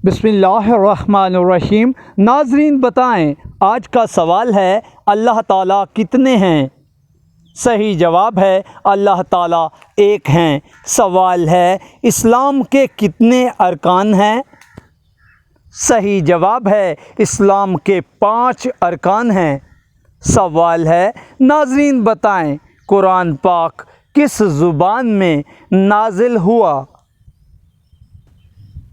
بسم اللہ الرحمن الرحیم۔ ناظرین بتائیں، آج کا سوال ہے اللہ تعالیٰ کتنے ہیں؟ صحیح جواب ہے اللہ تعالیٰ ایک ہیں۔ سوال ہے اسلام کے کتنے ارکان ہیں؟ صحیح جواب ہے اسلام کے 5 ارکان ہیں۔ سوال ہے ناظرین بتائیں قرآن پاک کس زبان میں نازل ہوا؟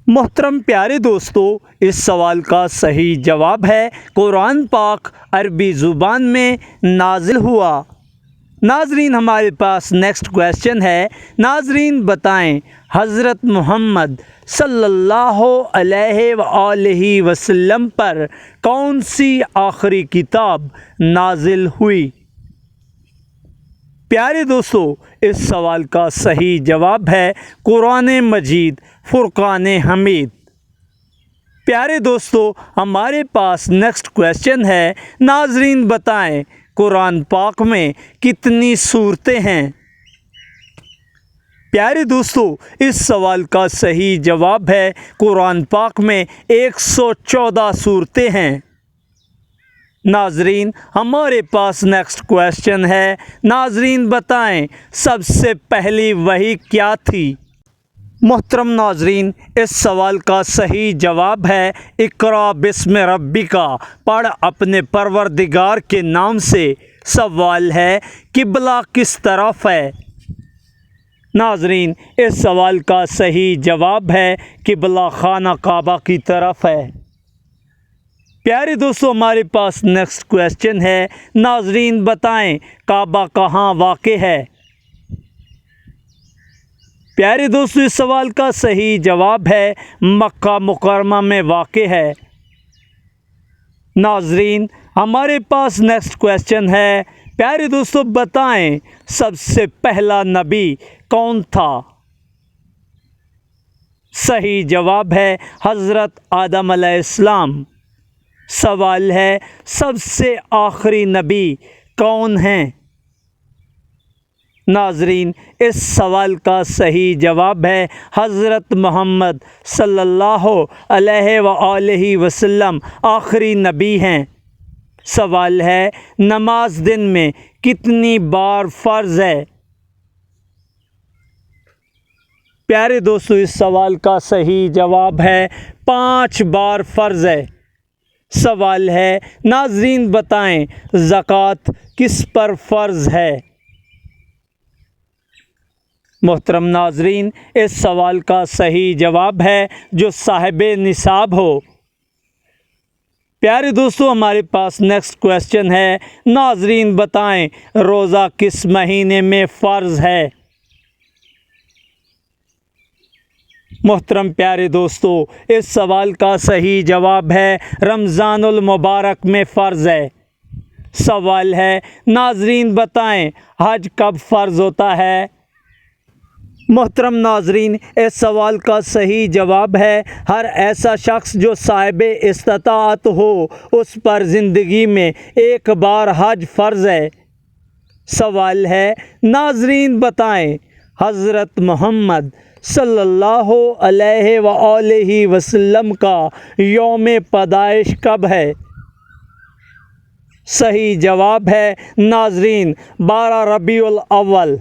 محترم پیارے دوستو، اس سوال کا صحیح جواب ہے قرآن پاک عربی زبان میں نازل ہوا۔ ناظرین ہمارے پاس نیکسٹ کویسچن ہے۔ ناظرین بتائیں حضرت محمد صلی اللہ علیہ وآلہ وسلم پر کون سی آخری کتاب نازل ہوئی؟ پیارے دوستو، اس سوال کا صحیح جواب ہے قرآن مجید فرقان حمید۔ پیارے دوستو، ہمارے پاس نیکسٹ کویسچن ہے۔ ناظرین بتائیں قرآن پاک میں کتنی سورتیں ہیں؟ پیارے دوستو، اس سوال کا صحیح جواب ہے قرآن پاک میں 114 سورتیں ہیں۔ ناظرین ہمارے پاس نیکسٹ کویسچن ہے۔ ناظرین بتائیں سب سے پہلی وحی کیا تھی؟ محترم ناظرین، اس سوال کا صحیح جواب ہے اقرا بسم ربک، پڑھ اپنے پروردگار کے نام سے۔ سوال ہے قبلہ کس طرف ہے؟ ناظرین اس سوال کا صحیح جواب ہے قبلہ خانہ کعبہ کی طرف ہے۔ پیارے دوستو، ہمارے پاس نیکسٹ کویسچن ہے۔ ناظرین بتائیں کعبہ کہاں واقع ہے؟ پیارے دوستو، اس سوال کا صحیح جواب ہے مکہ مکرمہ میں واقع ہے۔ ناظرین ہمارے پاس نیکسٹ کویسچن ہے۔ پیارے دوستو بتائیں سب سے پہلا نبی کون تھا؟ صحیح جواب ہے حضرت آدم علیہ السلام۔ سوال ہے سب سے آخری نبی کون ہیں؟ ناظرین اس سوال کا صحیح جواب ہے حضرت محمد صلی اللہ علیہ وآلہ وسلم آخری نبی ہیں۔ سوال ہے نماز دن میں کتنی بار فرض ہے؟ پیارے دوستو، اس سوال کا صحیح جواب ہے 5 بار فرض ہے۔ سوال ہے ناظرین بتائیں زکوٰۃ کس پر فرض ہے؟ محترم ناظرین اس سوال کا صحیح جواب ہے جو صاحب نصاب ہو۔ پیارے دوستو، ہمارے پاس نیکسٹ کویسچن ہے۔ ناظرین بتائیں روزہ کس مہینے میں فرض ہے؟ محترم پیارے دوستو، اس سوال کا صحیح جواب ہے رمضان المبارک میں فرض ہے۔ سوال ہے ناظرین بتائیں حج کب فرض ہوتا ہے؟ محترم ناظرین اس سوال کا صحیح جواب ہے ہر ایسا شخص جو صاحب استطاعت ہو اس پر زندگی میں 1 بار حج فرض ہے۔ سوال ہے ناظرین بتائیں حضرت محمد صلی اللہ علیہ وآلہ وسلم کا یوم پیدائش کب ہے؟ صحیح جواب ہے ناظرین 12 ربیع الاول۔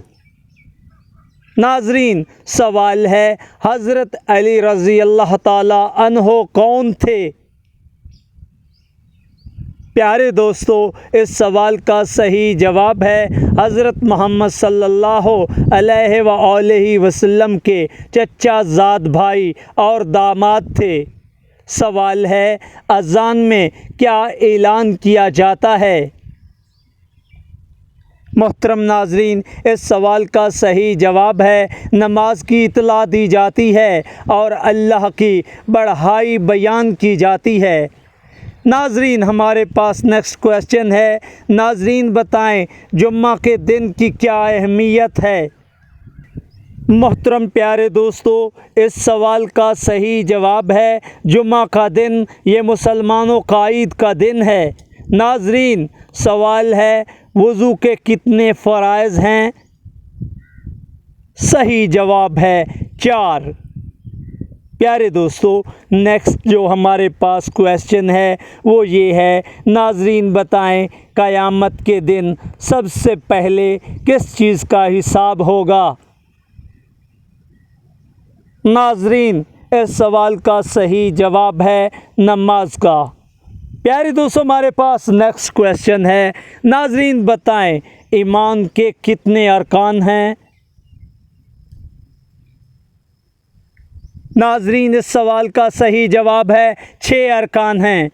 ناظرین سوال ہے حضرت علی رضی اللہ تعالی عنہ کون تھے؟ پیارے دوستو، اس سوال کا صحیح جواب ہے حضرت محمد صلی اللہ علیہ وآلہ وسلم کے چچا زاد بھائی اور داماد تھے۔ سوال ہے اذان میں کیا اعلان کیا جاتا ہے؟ محترم ناظرین اس سوال کا صحیح جواب ہے نماز کی اطلاع دی جاتی ہے اور اللہ کی بڑائی بیان کی جاتی ہے۔ ناظرین ہمارے پاس نیکسٹ کویسچن ہے۔ ناظرین بتائیں جمعہ کے دن کی کیا اہمیت ہے؟ محترم پیارے دوستو، اس سوال کا صحیح جواب ہے جمعہ کا دن یہ مسلمانوں کا عید کا دن ہے۔ ناظرین سوال ہے وضو کے کتنے فرائض ہیں؟ صحیح جواب ہے 4۔ پیارے دوستو، نیکسٹ جو ہمارے پاس کویسچن ہے وہ یہ ہے، ناظرین بتائیں قیامت کے دن سب سے پہلے کس چیز کا حساب ہوگا؟ ناظرین اس سوال کا صحیح جواب ہے نماز کا۔ پیارے دوستو، ہمارے پاس نیکسٹ کویسچن ہے، ناظرین بتائیں ایمان کے کتنے ارکان ہیں؟ ناظرین اس سوال کا صحیح جواب ہے 6 ارکان ہیں۔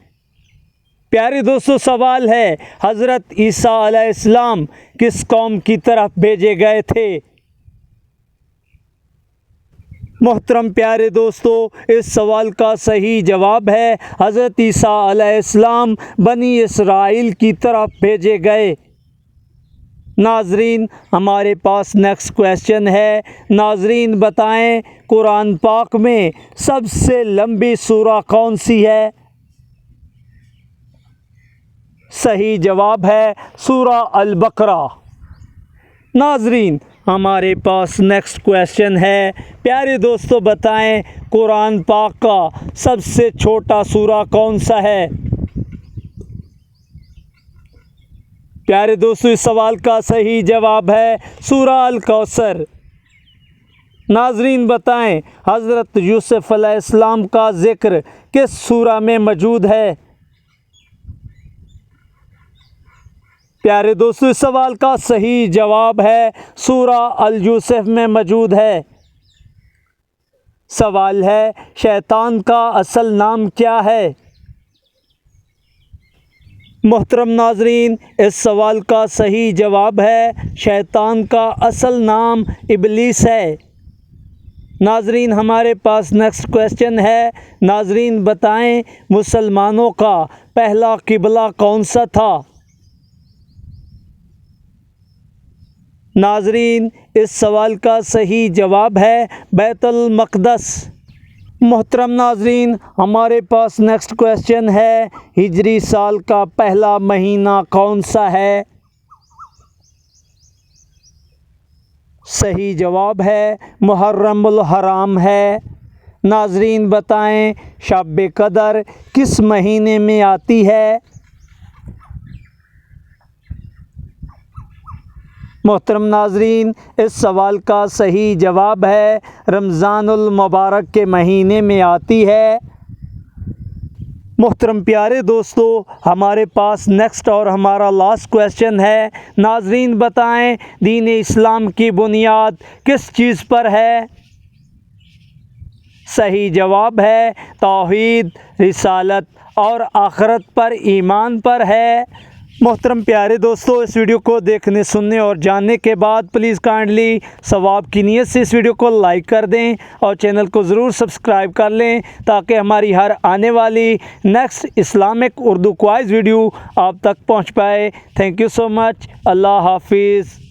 پیارے دوستو، سوال ہے حضرت عیسیٰ علیہ السلام کس قوم کی طرف بھیجے گئے تھے؟ محترم پیارے دوستو، اس سوال کا صحیح جواب ہے حضرت عیسیٰ علیہ السلام بنی اسرائیل کی طرف بھیجے گئے۔ ناظرین ہمارے پاس نیکسٹ کویسچن ہے، ناظرین بتائیں قرآن پاک میں سب سے لمبی سورہ کون سی ہے؟ صحیح جواب ہے سورہ البقرہ۔ ناظرین ہمارے پاس نیکسٹ کویسچن ہے، پیارے دوستو بتائیں قرآن پاک کا سب سے چھوٹا سورہ کون سا ہے؟ پیارے دوستو، اس سوال کا صحیح جواب ہے سورہ الکوثر۔ ناظرین بتائیں حضرت یوسف علیہ السلام کا ذکر کس سورہ میں موجود ہے؟ پیارے دوستو، اس سوال کا صحیح جواب ہے سورہ الیوسف میں موجود ہے۔ سوال ہے شیطان کا اصل نام کیا ہے؟ محترم ناظرین اس سوال کا صحیح جواب ہے شیطان کا اصل نام ابلیس ہے۔ ناظرین ہمارے پاس نیکسٹ کویسچن ہے، ناظرین بتائیں مسلمانوں کا پہلا قبلہ کون سا تھا؟ ناظرین اس سوال کا صحیح جواب ہے بیت المقدس۔ محترم ناظرین ہمارے پاس نیکسٹ کویسچن ہے، ہجری سال کا پہلا مہینہ کون سا ہے؟ صحیح جواب ہے محرم الحرام ہے۔ ناظرین بتائیں شب قدر کس مہینے میں آتی ہے؟ محترم ناظرین اس سوال کا صحیح جواب ہے رمضان المبارک کے مہینے میں آتی ہے۔ محترم پیارے دوستو، ہمارے پاس نیکسٹ اور ہمارا لاسٹ کویسچن ہے، ناظرین بتائیں دین اسلام کی بنیاد کس چیز پر ہے؟ صحیح جواب ہے توحید، رسالت اور آخرت پر ایمان پر ہے۔ محترم پیارے دوستو، اس ویڈیو کو دیکھنے، سننے اور جاننے کے بعد پلیز کائنڈلی ثواب کی نیت سے اس ویڈیو کو لائک کر دیں اور چینل کو ضرور سبسکرائب کر لیں تاکہ ہماری ہر آنے والی next Islamic Urdu quiz video آپ تک پہنچ پائے۔ تھینک یو سو مچ۔ اللہ حافظ۔